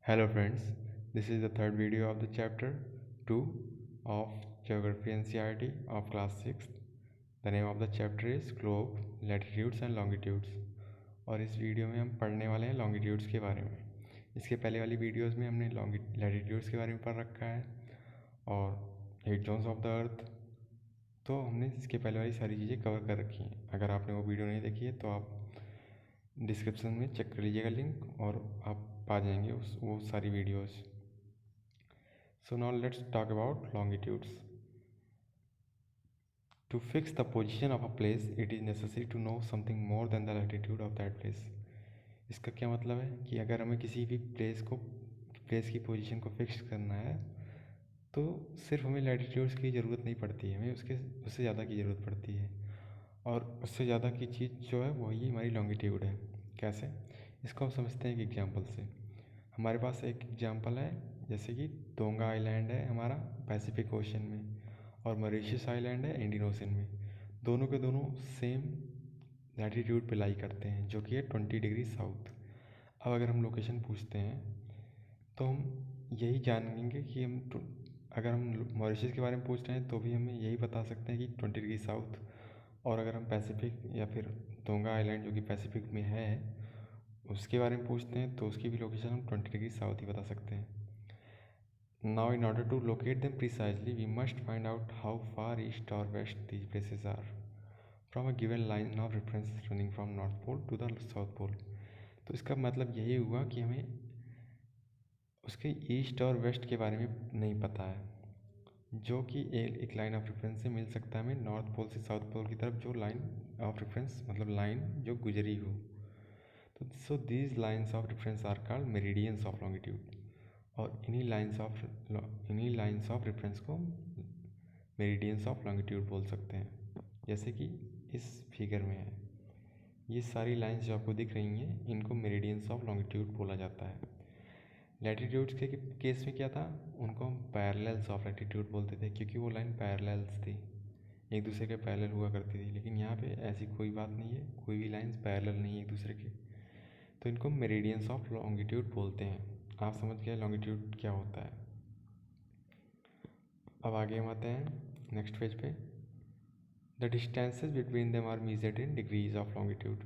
Hello friends, this is the third video of the chapter 2 of Geography NCERT of class 6. The name of the chapter is Globe, Latitudes and Longitudes. और इस video में हम पढ़ने वाले हैं longitudes के बारे में। इसके पहले वाली वीडियोस में हमने लैटिट्यूड्स के बारे में पढ़ रखा है और hit zones of the earth, तो हमने इसके पहले वाली सारी चीज़ें कवर कर रखी हैं। अगर आपने वो वीडियो नहीं देखी है तो आप डिस्क्रिप्शन में चेक कर लीजिएगा लिंक और आप पा जाएंगे वो सारी videos. So now let's talk about longitudes. To fix the position of a place it is necessary to know something more than the latitude of that place. इसका क्या मतलब है कि अगर हमें किसी भी प्लेस की पोजीशन को फिक्स करना है तो सिर्फ हमें लैटिट्यूड्स की ज़रूरत नहीं पड़ती है, हमें उससे ज़्यादा की ज़रूरत पड़ती है। और उससे ज़्यादा की चीज़ जो है वही हमारी लॉन्गिट्यूड है। कैसे? इसको हम समझते हैं एक एग्जांपल से। हमारे पास एक एग्जांपल है, जैसे कि तोंगा आइलैंड है हमारा पैसिफिक ओशन में और मॉरिशस आइलैंड है इंडियन ओशन में। दोनों के दोनों सेम लैटिट्यूड पे लाई करते हैं, जो कि है 20 डिग्री साउथ। अब अगर हम लोकेशन पूछते हैं तो हम यही जानेंगे कि अगर हम मॉरिशस के बारे में पूछ रहे हैं तो भी हमें यही बता सकते हैं कि 20 डिग्री साउथ। और अगर हम पैसिफिक या फिर तोंगा आइलैंड जो कि पैसिफिक में है उसके बारे में पूछते हैं तो उसकी भी लोकेशन हम 20 डिग्री साउथ ही बता सकते हैं। Now in order to locate them precisely we must find out how far east और west these places are from a given line of reference running from north pole to the south pole. तो इसका मतलब यही हुआ कि हमें उसके east और वेस्ट के बारे में नहीं पता है, जो कि एक लाइन ऑफ रेफरेंस से मिल सकता है हमें नॉर्थ पोल से साउथ पोल की तरफ, जो लाइन ऑफ रेफरेंस मतलब लाइन जो गुजरी हो। तो so these lines of reference are called meridians of longitude. और इन्हीं लाइन्स ऑफ रेफरेंस को मेरिडियंस ऑफ लॉन्गिट्यूड बोल सकते हैं, जैसे कि इस फिगर में है। ये सारी लाइन्स जो आपको दिख रही हैं इनको मेरिडियंस ऑफ लॉन्गिट्यूड बोला जाता है। लैटिट्यूड्स के केस में क्या था, उनको हम पैरेलल्स ऑफ लैटिट्यूड बोलते थे, क्योंकि वो लाइन पैरेलल्स थी, एक दूसरे के पैरेलल हुआ करती थी। लेकिन यहाँ पे ऐसी कोई बात नहीं है, कोई भी लाइन्स पैरेलल नहीं है एक दूसरे के, तो इनको मेरिडियंस ऑफ लॉन्गिट्यूड बोलते हैं। आप समझ गए लॉन्गिट्यूड क्या होता है। अब आगे हम आते हैं नेक्स्ट पेज पे। The distances between them are measured in degrees of longitude.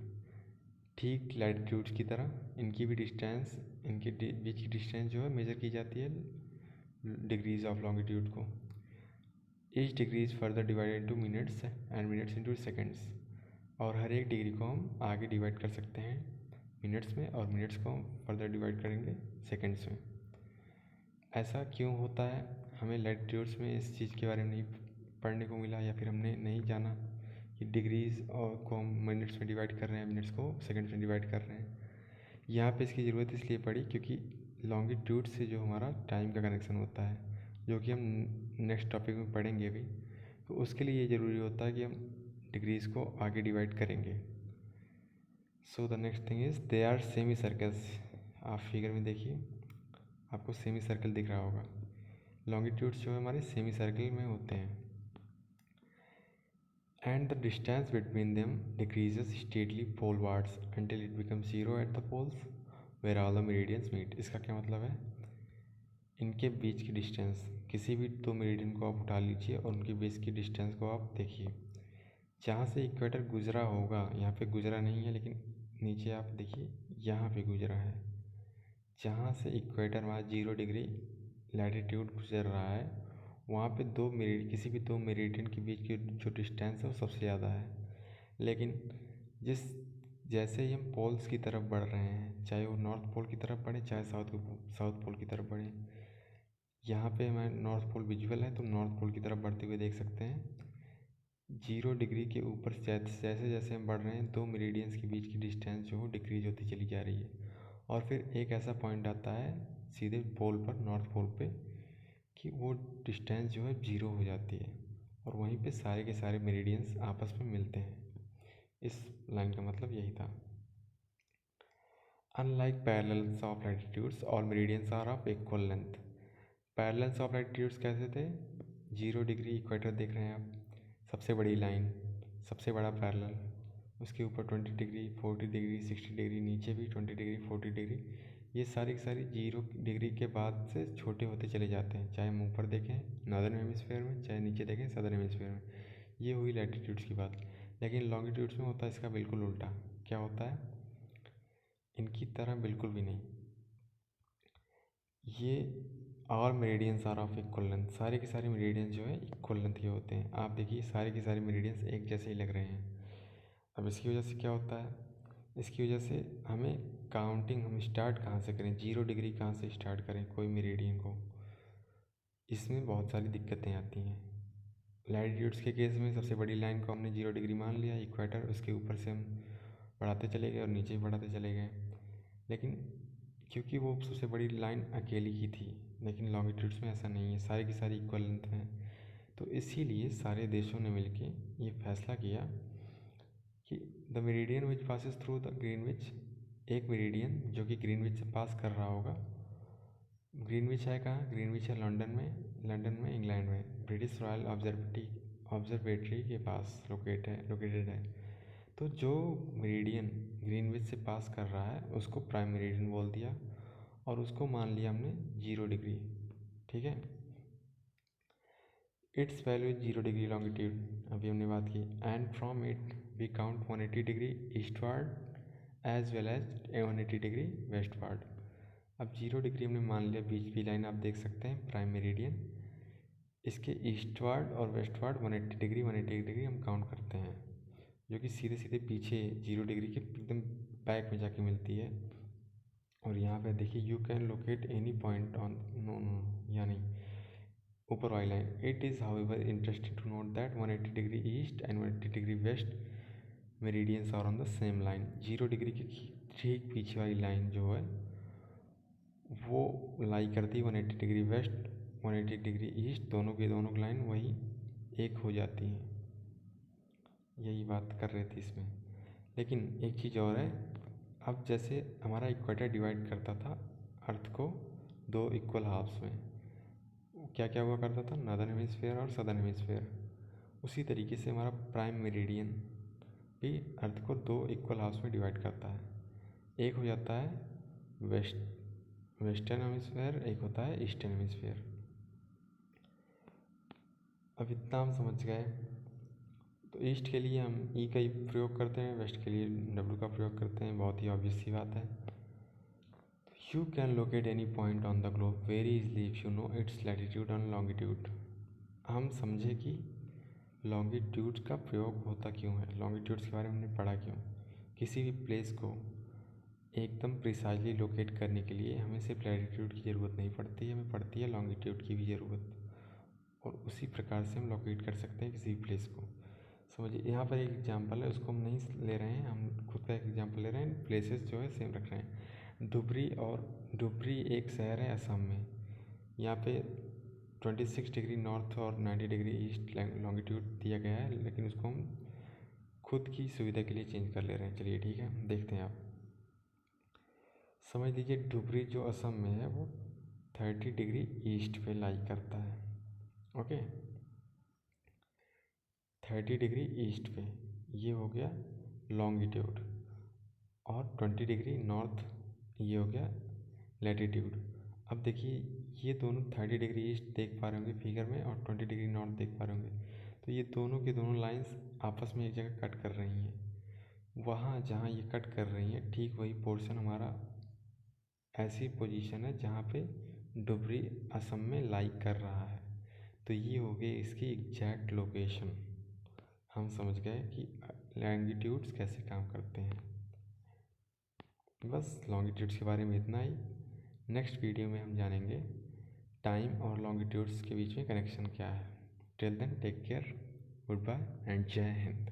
ठीक लैटिट्यूड्स की तरह इनकी भी डिस्टेंस, इनके बीच की डिस्टेंस जो है मेजर की जाती है डिग्रीज ऑफ लॉन्गिट्यूड को। Each degree is further divided into minutes and minutes into seconds. और हर एक डिग्री को हम आगे डिवाइड कर सकते हैं मिनट्स में, और मिनट्स को हम फर्दर डिवाइड करेंगे सेकेंड्स में। ऐसा क्यों होता है? हमें लैटिट्यूड्स में इस चीज़ के बारे में नहीं पढ़ने को मिला, या फिर हमने नहीं जाना कि डिग्रीज और को हम मिनट्स में डिवाइड कर रहे हैं, मिनट्स को सेकेंड्स में डिवाइड कर रहे हैं। यहाँ पे इसकी ज़रूरत इसलिए पड़ी क्योंकि लॉन्गिट्यूड से जो हमारा टाइम का कनेक्शन होता है, जो कि हम नेक्स्ट टॉपिक में पढ़ेंगे अभी, तो उसके लिए ये ज़रूरी होता है कि हम डिग्रीज़ को आगे डिवाइड करेंगे। So the next thing is they are semi circles. आप फिगर में देखिए, आपको सेमी सर्कल दिख रहा होगा। लॉन्गिट्यूड्स जो है हमारे सेमी सर्कल में होते हैं। And the distance between them decreases steadily polewards until it becomes zero at the poles where all the meridians meet। इसका क्या मतलब है? इनके बीच की डिस्टेंस, किसी भी दो मेरिडियन को आप उठा लीजिए और उनके बीच की डिस्टेंस को आप देखिए। जहाँ से इक्वेटर गुजरा होगा, यहाँ पे गुजरा नहीं है लेकिन नीचे आप देखिए यहाँ पे गुजरा है। जहाँ से इक्वेटर वहाँ 0 डिग्री लैटिट्यूड गुजर रहा है, वहाँ पे किसी भी दो मेरिडियन के बीच की जो डिस्टेंस है वो सबसे ज़्यादा है। लेकिन जैसे ही हम पोल्स की तरफ बढ़ रहे हैं, चाहे वो नॉर्थ पोल की तरफ बढ़े चाहे साउथ पोल की तरफ बढ़े, यहाँ पे हमें नॉर्थ पोल विजुअल है तो नॉर्थ पोल की तरफ बढ़ते हुए देख सकते हैं। 0 डिग्री के ऊपर जैसे जैसे हम बढ़ रहे हैं, दो मेरिडियंस के बीच की डिस्टेंस जो हो डिक्रीज होती चली जा रही है। और फिर एक ऐसा पॉइंट आता है सीधे पोल पर, नॉर्थ पोल पे, कि वो डिस्टेंस जो है 0 हो जाती है और वहीं पे सारे के सारे मेरिडियंस आपस में मिलते हैं। इस लाइन का मतलब यही था। Unlike parallels of latitudes all meridians are of equal length. Parallels of latitudes कैसे थे? 0 डिग्री इक्वेटर देख रहे हैं आप, सबसे बड़ी लाइन, सबसे बड़ा पैरेलल, उसके ऊपर 20 डिग्री 40 डिग्री 60 डिग्री, नीचे भी 20 डिग्री 40 डिग्री, ये सारी की सारी 0 डिग्री के बाद से छोटे होते चले जाते हैं, चाहे हम ऊपर देखें नॉर्दर्न हेमिस्फेयर में, चाहे नीचे देखें सदर्न हेमिस्फेयर में। ये हुई लैटिट्यूड्स की बात। लेकिन लॉन्गिट्यूड्स में होता है इसका बिल्कुल उल्टा। क्या होता है? इनकी तरह बिल्कुल भी नहीं। ये और meridians are of equal length, सारे के सारे मेरिडियंस जो है इक्वल लेंथ के होते हैं। आप देखिए सारे के सारे मेरिडियंस एक जैसे ही लग रहे हैं। अब इसकी वजह से क्या होता है? इसकी वजह से हमें काउंटिंग हम स्टार्ट कहाँ से करें, 0 डिग्री कहाँ से स्टार्ट करें कोई मेरिडियन को, इसमें बहुत सारी दिक्कतें आती हैं। लैटिट्यूड्स के केस में सबसे बड़ी लाइन को हमने 0 डिग्री मान लिया इक्वेटर, उसके ऊपर से हम बढ़ाते चले गए और नीचे भी बढ़ाते चले गए। लेकिन क्योंकि वो सबसे बड़ी लाइन अकेली ही थी, लेकिन लॉन्गिट्यूड्स में ऐसा नहीं है, सारी की सारी इक्वल लेंथ हैं। तो इसीलिए सारे देशों ने मिलके ये फैसला किया कि the meridian which passes through the Greenwich, एक मेरिडियन जो कि ग्रीनविच से पास कर रहा होगा। ग्रीनविच है कहाँ? ग्रीनविच है लंदन में इंग्लैंड में, ब्रिटिश रॉयल ऑब्जर्वेटरी के पास लोकेटेड है। तो जो मेरिडियन ग्रीनविच से पास कर रहा है उसको प्राइम मेरिडियन बोल दिया और उसको मान लिया हमने 0 डिग्री। ठीक है, its value is 0 degree longitude, अभी हमने बात की। And from it we count 180 degree eastward as well as 180 degree westward. अब 0 डिग्री हमने मान लिया, बीच की लाइन आप देख सकते हैं प्राइम मेरिडियन, इसके ईस्टवर्ड और वेस्टवर्ड 180 डिग्री हम काउंट करते हैं, जो कि सीधे सीधे पीछे 0 डिग्री के एकदम बैक में जाके मिलती है। और यहाँ पे देखिए you can locate any point on, no no यानी ऊपर वाली लाइन। It is however interesting to note that 180 degree east and 180 degree west meridians are on the same line. 0 degree की ठीक पीछे वाली लाइन जो है वो लाई करती है 180 डिग्री वेस्ट 180 डिग्री ईस्ट, दोनों की दोनों लाइन वही एक हो जाती हैं। यही बात कर रहे थे इसमें। लेकिन एक चीज़ और है, अब जैसे हमारा इक्वेटर डिवाइड करता था अर्थ को 2 इक्वल हाफ्स में, क्या क्या हुआ करता था, नॉर्दर्न हेमिस्फेयर और सदर्न हेमिस्फेयर। उसी तरीके से हमारा प्राइम मेरिडियन भी अर्थ को 2 इक्वल हाफ्स में डिवाइड करता है। एक हो जाता है वेस्टर्न हेमिस्फेयर, एक होता है ईस्टर्न हेमिस्फेयर। अब इतना हम समझ गए। तो ईस्ट के लिए हम ई का ही प्रयोग करते हैं, वेस्ट के लिए डब्ल्यू का प्रयोग करते हैं, बहुत ही ऑब्वियस सी बात है। You can locate any point on the globe very easily if you know it's latitude and longitude. हम समझे कि लॉन्गिट्यूड्स का प्रयोग होता क्यों है, लॉन्गिट्यूड्स के बारे में हमने पढ़ा क्यों। किसी भी प्लेस को एकदम प्रिसाइजली लोकेट करने के लिए हमें सिर्फ लैटिट्यूड की ज़रूरत नहीं पड़ती है, हमें पड़ती है लॉन्गिट्यूड की भी ज़रूरत। और उसी प्रकार से हम लोकेट कर सकते हैं किसी भी प्लेस को। समझिए यहाँ पर एक एग्जांपल है, उसको हम नहीं ले रहे हैं, हम खुद का एक एग्जांपल ले रहे हैं, प्लेसेस जो है सेम रख रहे हैं। धुबरी एक शहर है असम में। यहाँ पे 26 डिग्री नॉर्थ और 90 डिग्री ईस्ट लॉन्गिट्यूड दिया गया है, लेकिन उसको हम खुद की सुविधा के लिए चेंज कर ले रहे हैं। चलिए ठीक है, देखते हैं। आप समझ लीजिए धुबरी जो असम में है वो 30 डिग्री ईस्ट पे लाई करता है। ओके, 30 डिग्री ईस्ट पे ये हो गया लॉन्गिट्यूड, और 20 डिग्री नॉर्थ ये हो गया लैटिट्यूड। अब देखिए ये दोनों 30 डिग्री ईस्ट देख पा रहे होंगे फिगर में और 20 डिग्री नॉर्थ देख पा रहे होंगे। तो ये दोनों की दोनों लाइंस आपस में एक जगह कट कर रही हैं। वहाँ जहाँ ये कट कर रही हैं ठीक वही पोर्शन हमारा ऐसी पोजीशन है जहाँ पे डुबरी असम में लाई कर रहा है। तो ये हो गई इसकी एग्जैक्ट लोकेशन। हम समझ गए कि लॉन्गिट्यूड्स कैसे काम करते हैं। बस लॉन्गिट्यूड्स के बारे में इतना ही। नेक्स्ट वीडियो में हम जानेंगे टाइम और लॉन्गिट्यूड्स के बीच में कनेक्शन क्या है। Till then take care, good bye and जय हिंद।